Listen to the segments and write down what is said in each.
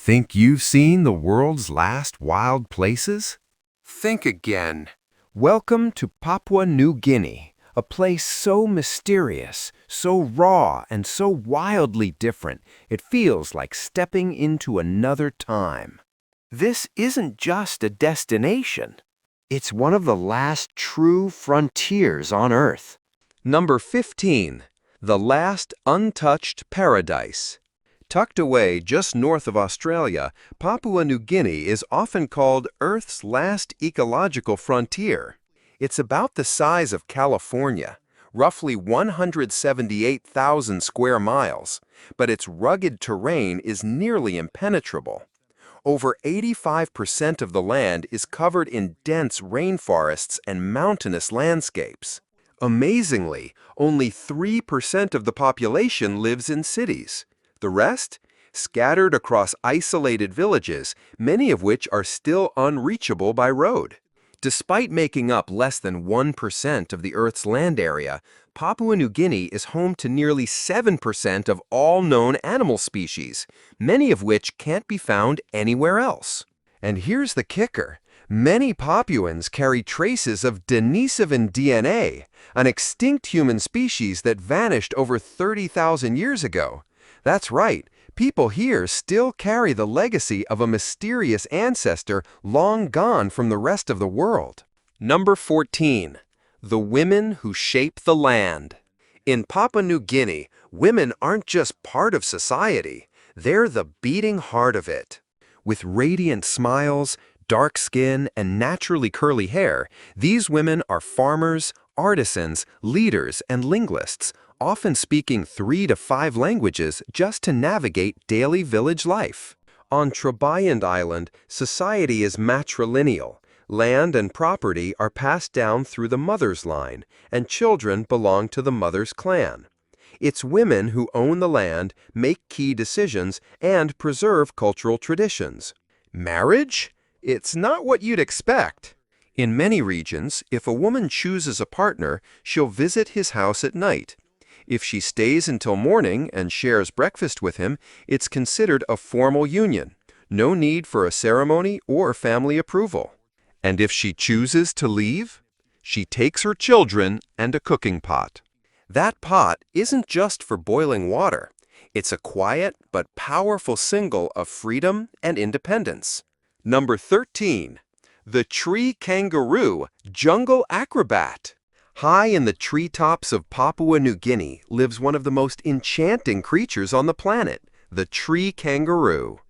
Think you've seen the world's last wild places? Think again. Welcome to Papua New Guinea, a place so mysterious, so raw, and so wildly different, it feels like stepping into another time. This isn't just a destination. It's one of the last true frontiers on Earth. Number 15. The Last Untouched Paradise. Tucked away just north of Australia, Papua New Guinea is often called Earth's last ecological frontier. It's about the size of California, roughly 178,000 square miles, but its rugged terrain is nearly impenetrable. Over 85% of the land is covered in dense rainforests and mountainous landscapes. Amazingly, only 3% of the population lives in cities. The rest? Scattered across isolated villages, many of which are still unreachable by road. Despite making up less than 1% of the Earth's land area, Papua New Guinea is home to nearly 7% of all known animal species, many of which can't be found anywhere else. And here's the kicker. Many Papuans carry traces of Denisovan DNA, an extinct human species that vanished over 30,000 years ago. That's right, people here still carry the legacy of a mysterious ancestor long gone from the rest of the world. Number 14. The Women Who Shape the Land. In Papua New Guinea, women aren't just part of society, they're the beating heart of it. With radiant smiles, dark skin, and naturally curly hair, these women are farmers, artisans, leaders, and linguists, often speaking 3 to 5 languages just to navigate daily village life. On Trebayand Island, society is matrilineal. Land and property are passed down through the mother's line, and children belong to the mother's clan. It's women who own the land, make key decisions, and preserve cultural traditions. Marriage? It's not what you'd expect. In many regions, if a woman chooses a partner, she'll visit his house at night. If she stays until morning and shares breakfast with him, it's considered a formal union. No need for a ceremony or family approval. And if she chooses to leave, she takes her children and a cooking pot. That pot isn't just for boiling water. It's a quiet but powerful symbol of freedom and independence. Number 13. The Tree Kangaroo Jungle Acrobat. High in the treetops of Papua New Guinea lives one of the most enchanting creatures on the planet, the tree kangaroo.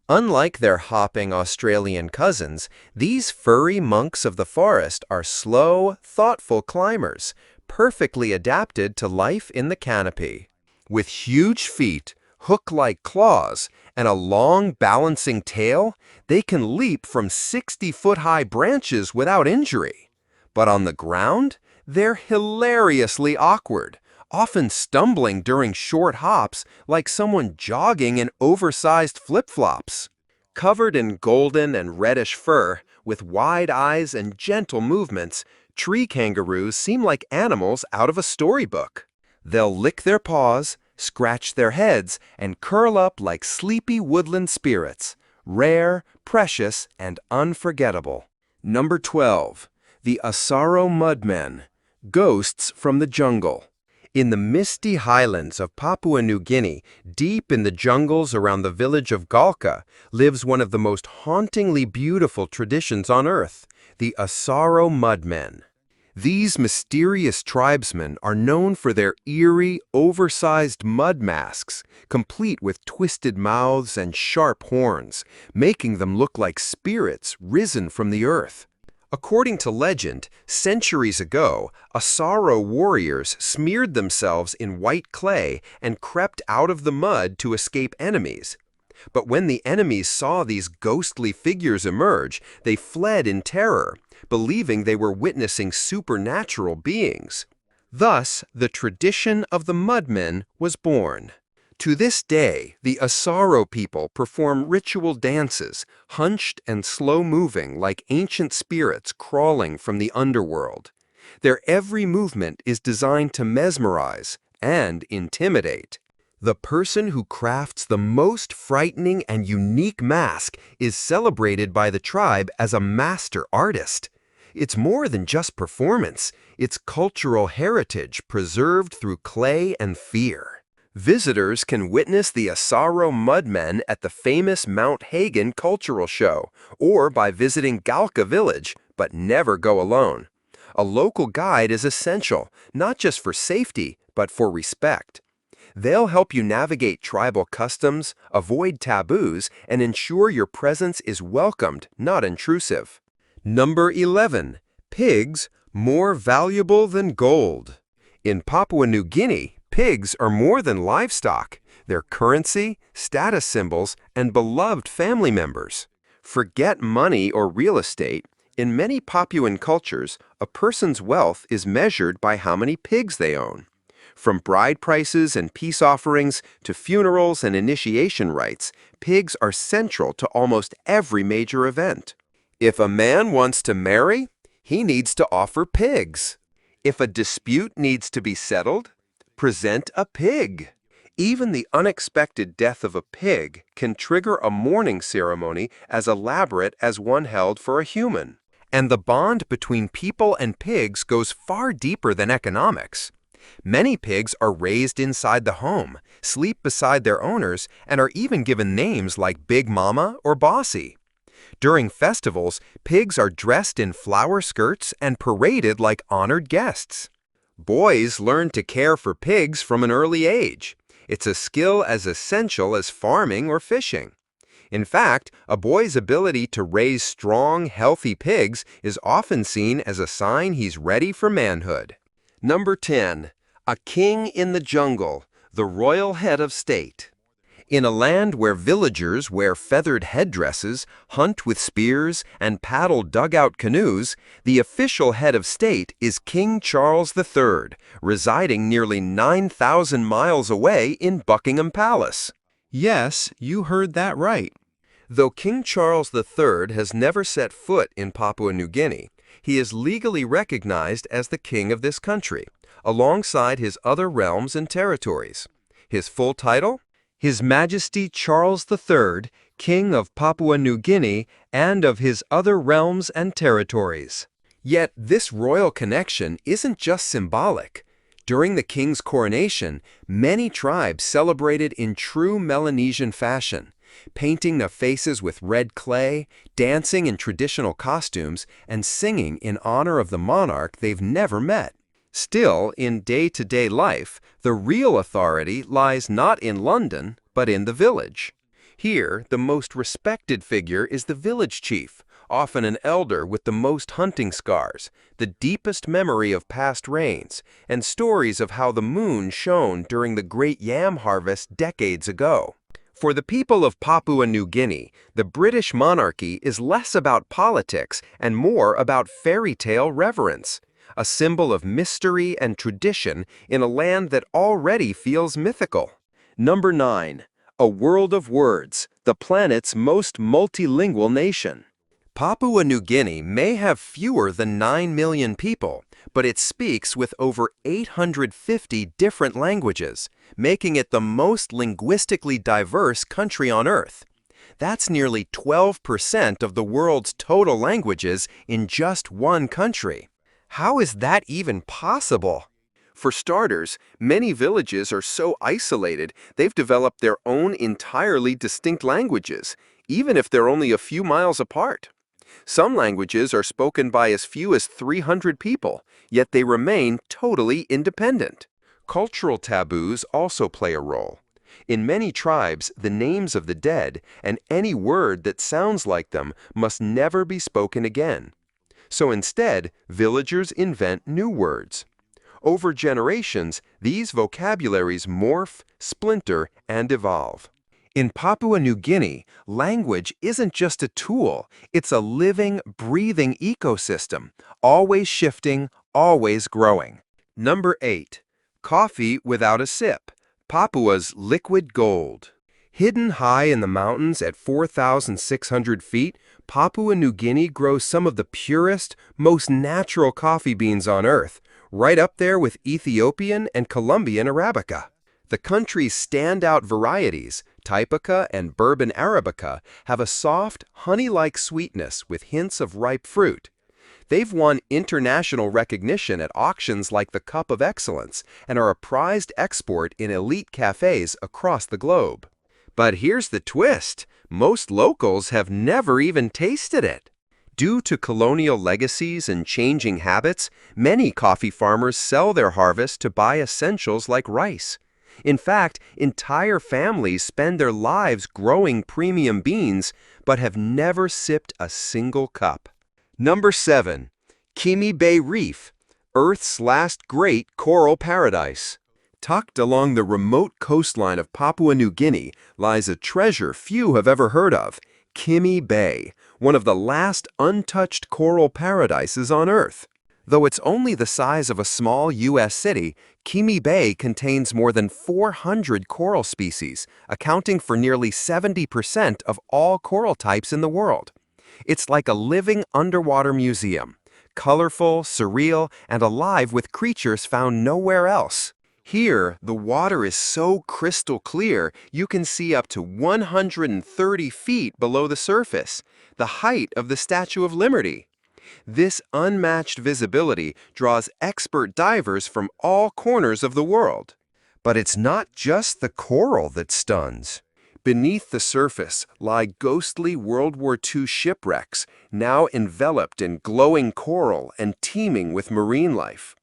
Unlike their hopping Australian cousins, these furry monks of the forest are slow, thoughtful climbers, perfectly adapted to life in the canopy. With huge feet, hook-like claws, and a long balancing tail, they can leap from 60-foot-high branches without injury. But on the ground, they're hilariously awkward, often stumbling during short hops like someone jogging in oversized flip-flops. Covered in golden and reddish fur, with wide eyes and gentle movements, tree kangaroos seem like animals out of a storybook. They'll lick their paws, scratch their heads, and curl up like sleepy woodland spirits, rare, precious, and unforgettable. Number 12. The Asaro Mudmen. Ghosts from the Jungle. In the misty highlands of Papua New Guinea, deep in the jungles around the village of Galka, lives one of the most hauntingly beautiful traditions on Earth, the Asaro Mudmen. These mysterious tribesmen are known for their eerie, oversized mud masks, complete with twisted mouths and sharp horns, making them look like spirits risen from the earth. According to legend, centuries ago, Asaro warriors smeared themselves in white clay and crept out of the mud to escape enemies. But when the enemies saw these ghostly figures emerge, they fled in terror, believing they were witnessing supernatural beings. Thus, the tradition of the Mudmen was born. To this day, the Asaro people perform ritual dances, hunched and slow-moving like ancient spirits crawling from the underworld. Their every movement is designed to mesmerize and intimidate. The person who crafts the most frightening and unique mask is celebrated by the tribe as a master artist. It's more than just performance. It's cultural heritage preserved through clay and fear. Visitors can witness the Asaro Mudmen at the famous Mount Hagen Cultural Show, or by visiting Galka Village, but never go alone. A local guide is essential, not just for safety, but for respect. They'll help you navigate tribal customs, avoid taboos, and ensure your presence is welcomed, not intrusive. Number 11. Pigs more valuable than gold. In Papua New Guinea, pigs are more than livestock. They're currency, status symbols, and beloved family members. Forget money or real estate. In many Papuan cultures, a person's wealth is measured by how many pigs they own. From bride prices and peace offerings to funerals and initiation rites, pigs are central to almost every major event. If a man wants to marry, he needs to offer pigs. If a dispute needs to be settled, present a pig. Even the unexpected death of a pig can trigger a mourning ceremony as elaborate as one held for a human. And the bond between people and pigs goes far deeper than economics. Many pigs are raised inside the home, sleep beside their owners, and are even given names like Big Mama or Bossy. During festivals, pigs are dressed in flower skirts and paraded like honored guests. Boys learn to care for pigs from an early age. It's a skill as essential as farming or fishing. In fact, a boy's ability to raise strong, healthy pigs is often seen as a sign he's ready for manhood. Number 10. A king in the jungle, the royal head of state. In a land where villagers wear feathered headdresses, hunt with spears, and paddle dugout canoes, the official head of state is King Charles III, residing nearly 9,000 miles away in Buckingham Palace. Yes, you heard that right. Though King Charles III has never set foot in Papua New Guinea, he is legally recognized as the king of this country, alongside his other realms and territories. His full title? His Majesty Charles III, King of Papua New Guinea and of his other realms and territories. Yet this royal connection isn't just symbolic. During the king's coronation, many tribes celebrated in true Melanesian fashion, painting their faces with red clay, dancing in traditional costumes, and singing in honor of the monarch they've never met. Still, in day-to-day life, the real authority lies not in London, but in the village. Here, the most respected figure is the village chief, often an elder with the most hunting scars, the deepest memory of past rains, and stories of how the moon shone during the great yam harvest decades ago. For the people of Papua New Guinea, the British monarchy is less about politics and more about fairy tale reverence, a symbol of mystery and tradition in a land that already feels mythical. Number 9. A world of words, the planet's most multilingual nation. Papua New Guinea may have fewer than 9 million people, but it speaks with over 850 different languages, making it the most linguistically diverse country on Earth. That's nearly 12% of the world's total languages in just one country. How is that even possible? For starters, many villages are so isolated they've developed their own entirely distinct languages, even if they're only a few miles apart. Some languages are spoken by as few as 300 people, yet they remain totally independent. Cultural taboos also play a role. In many tribes, the names of the dead and any word that sounds like them must never be spoken again. So instead, villagers invent new words. Over generations, these vocabularies morph, splinter, and evolve. In Papua New Guinea, language isn't just a tool, it's a living, breathing ecosystem, always shifting, always growing. Number 8. Coffee without a sip, Papua's liquid gold. Hidden high in the mountains at 4,600 feet, Papua New Guinea grows some of the purest, most natural coffee beans on Earth, right up there with Ethiopian and Colombian Arabica. The country's standout varieties, Typica and Bourbon Arabica, have a soft, honey-like sweetness with hints of ripe fruit. They've won international recognition at auctions like the Cup of Excellence and are a prized export in elite cafes across the globe. But here's the twist. Most locals have never even tasted it. Due to colonial legacies and changing habits, many coffee farmers sell their harvest to buy essentials like rice. In fact, entire families spend their lives growing premium beans, but have never sipped a single cup. Number 7. Kimi Bay Reef, Earth's last great coral paradise. Tucked along the remote coastline of Papua New Guinea lies a treasure few have ever heard of, Kimi Bay, one of the last untouched coral paradises on Earth. Though it's only the size of a small U.S. city, Kimi Bay contains more than 400 coral species, accounting for nearly 70% of all coral types in the world. It's like a living underwater museum, colorful, surreal, and alive with creatures found nowhere else. Here, the water is so crystal clear you can see up to 130 feet below the surface, the height of the Statue of Liberty. This unmatched visibility draws expert divers from all corners of the world. But it's not just the coral that stuns. Beneath the surface lie ghostly World War II shipwrecks, now enveloped in glowing coral and teeming with marine life.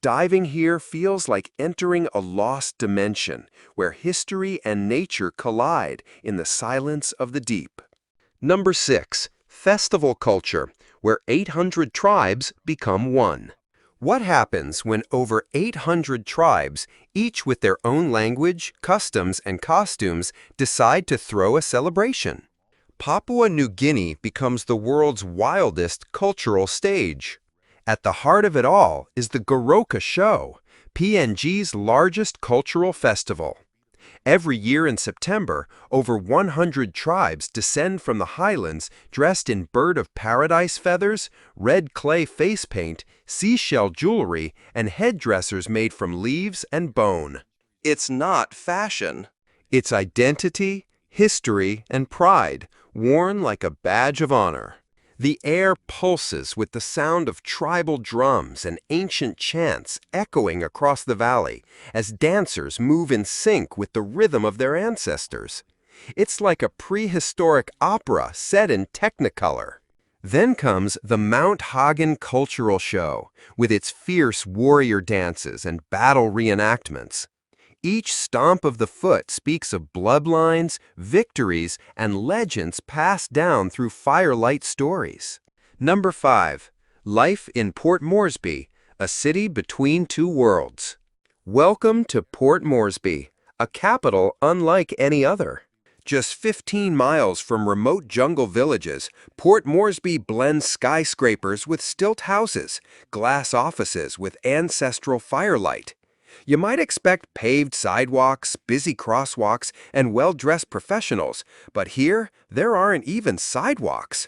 Diving here feels like entering a lost dimension, where history and nature collide in the silence of the deep. Number 6. Festival culture, where 800 tribes become one. What happens when over 800 tribes, each with their own language, customs, and costumes, decide to throw a celebration? Papua New Guinea becomes the world's wildest cultural stage. At the heart of it all is the Goroka Show, PNG's largest cultural festival. Every year in September, over 100 tribes descend from the highlands dressed in bird of paradise feathers, red clay face paint, seashell jewelry, and headdressers made from leaves and bone. It's not fashion. It's identity, history, and pride, worn like a badge of honor. The air pulses with the sound of tribal drums and ancient chants echoing across the valley as dancers move in sync with the rhythm of their ancestors. It's like a prehistoric opera set in Technicolor. Then comes the Mount Hagen Cultural Show, with its fierce warrior dances and battle reenactments. Each stomp of the foot speaks of bloodlines, victories, and legends passed down through firelight stories. Number 5. Life in Port Moresby, a city between two worlds. Welcome to Port Moresby, a capital unlike any other. Just 15 miles from remote jungle villages, Port Moresby blends skyscrapers with stilt houses, glass offices with ancestral firelight. You might expect paved sidewalks, busy crosswalks, and well-dressed professionals, but here, there aren't even sidewalks.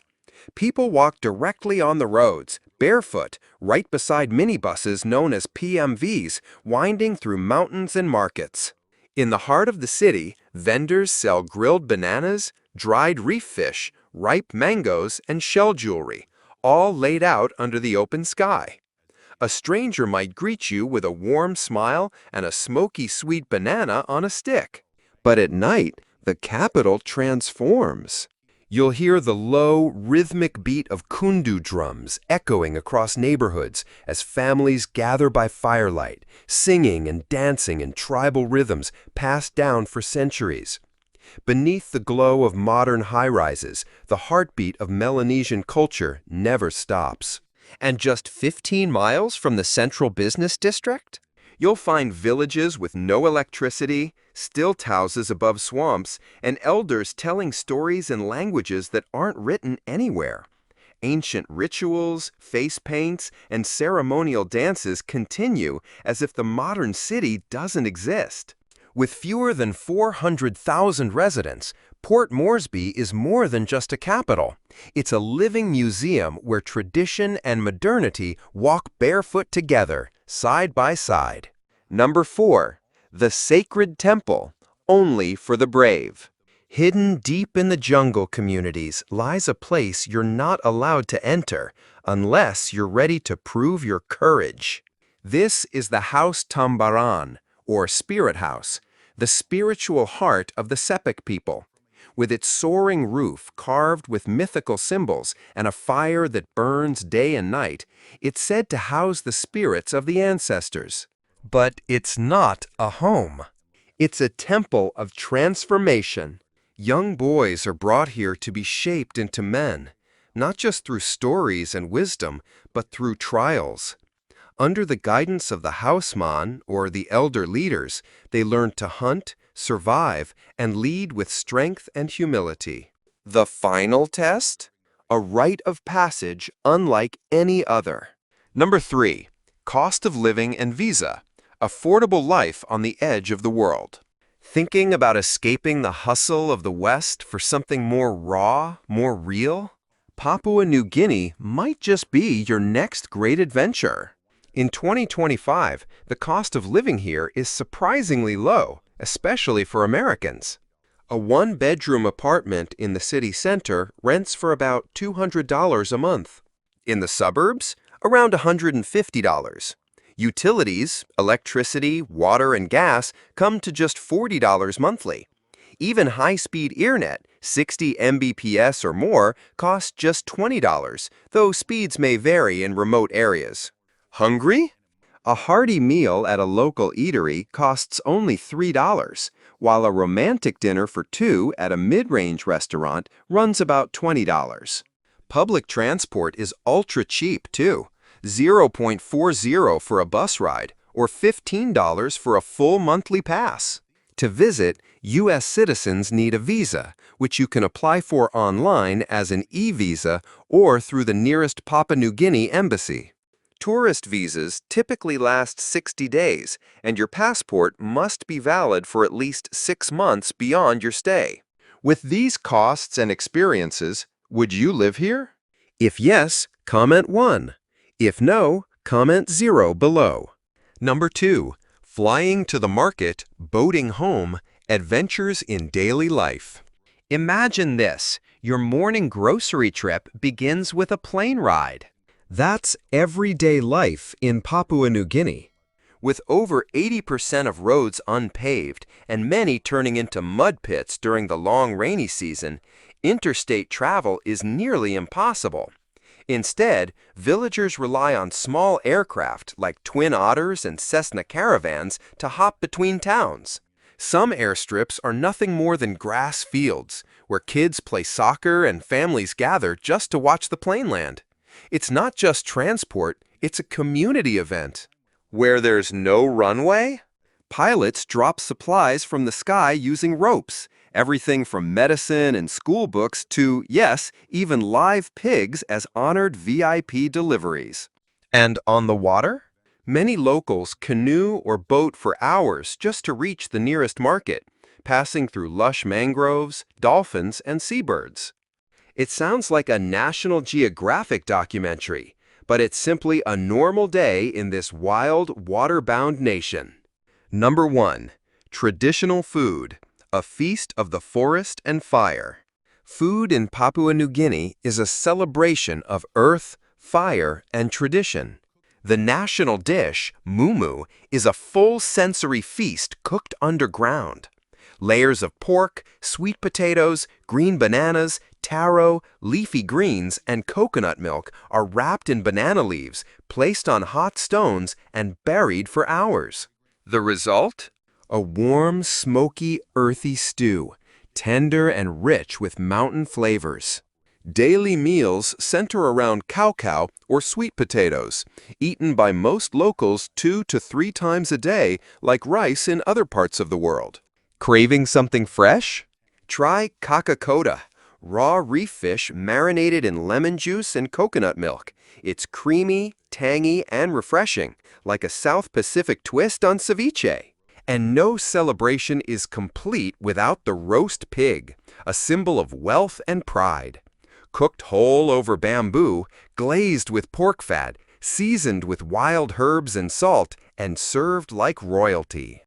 People walk directly on the roads, barefoot, right beside minibuses known as PMVs, winding through mountains and markets. In the heart of the city, vendors sell grilled bananas, dried reef fish, ripe mangoes, and shell jewelry, all laid out under the open sky. A stranger might greet you with a warm smile and a smoky sweet banana on a stick. But at night, the capital transforms. You'll hear the low, rhythmic beat of kundu drums echoing across neighborhoods as families gather by firelight, singing and dancing in tribal rhythms passed down for centuries. Beneath the glow of modern high-rises, the heartbeat of Melanesian culture never stops. And just 15 miles from the central business district, you'll find villages with no electricity, stilt houses above swamps, and elders telling stories in languages that aren't written anywhere. Ancient rituals, face paints, and ceremonial dances continue as if the modern city doesn't exist. With fewer than 400,000 residents, Port Moresby is more than just a capital. It's a living museum where tradition and modernity walk barefoot together, side by side. Number 4. the sacred temple, only for the brave. Hidden deep in the jungle communities lies a place you're not allowed to enter unless you're ready to prove your courage. This is the House Tambaran, or Spirit House, the spiritual heart of the Sepik people. With its soaring roof carved with mythical symbols and a fire that burns day and night, it's said to house the spirits of the ancestors. But it's not a home. It's a temple of transformation. Young boys are brought here to be shaped into men, not just through stories and wisdom, but through trials. Under the guidance of the houseman, or the elder leaders, they learn to hunt, survive, and lead with strength and humility. The final test? A rite of passage unlike any other. Number 3. Cost of living and visa. Affordable life on the edge of the world. Thinking about escaping the hustle of the West for something more raw, more real? Papua New Guinea might just be your next great adventure. In 2025, the cost of living here is surprisingly low, especially for Americans. A one-bedroom apartment in the city center rents for about $200 a month. In the suburbs, around $150. Utilities, electricity, water, and gas come to just $40 monthly. Even high-speed internet, 60 Mbps or more, costs just $20, though speeds may vary in remote areas. Hungry? A hearty meal at a local eatery costs only $3, while a romantic dinner for two at a mid-range restaurant runs about $20. Public transport is ultra cheap, too. $0.40 for a bus ride, or $15 for a full monthly pass. To visit, U.S. citizens need a visa, which you can apply for online as an e-visa or through the nearest Papua New Guinea embassy. Tourist visas typically last 60 days, and your passport must be valid for at least 6 months beyond your stay. With these costs and experiences, would you live here? If yes, comment 1. If no, comment 0 below. Number 2. Flying to the market, boating home, adventures in daily life. Imagine this. Your morning grocery trip begins with a plane ride. That's everyday life in Papua New Guinea. With over 80% of roads unpaved and many turning into mud pits during the long rainy season, interstate travel is nearly impossible. Instead, villagers rely on small aircraft like Twin Otters and Cessna Caravans to hop between towns. Some airstrips are nothing more than grass fields, where kids play soccer and families gather just to watch the plane land. It's not just transport, it's a community event. Where there's no runway, pilots drop supplies from the sky using ropes, everything from medicine and school books to, yes, even live pigs as honored VIP deliveries. And on the water? Many locals canoe or boat for hours just to reach the nearest market, passing through lush mangroves, dolphins, and seabirds. It sounds like a National Geographic documentary, but it's simply a normal day in this wild, water-bound nation. Number 1. Traditional food, a feast of the forest and fire. Food in Papua New Guinea is a celebration of earth, fire, and tradition. The national dish, mumu, is a full sensory feast cooked underground. Layers of pork, sweet potatoes, green bananas, taro, leafy greens, and coconut milk are wrapped in banana leaves, placed on hot stones, and buried for hours. The result? A warm, smoky, earthy stew, tender and rich with mountain flavors. Daily meals center around cow or sweet potatoes, eaten by most locals 2 to 3 times a day, like rice in other parts of the world. Craving something fresh? Try kakakota, raw reef fish marinated in lemon juice and coconut milk. It's creamy, tangy, and refreshing, like a South Pacific twist on ceviche. And no celebration is complete without the roast pig, a symbol of wealth and pride. Cooked whole over bamboo, glazed with pork fat, seasoned with wild herbs and salt, and served like royalty.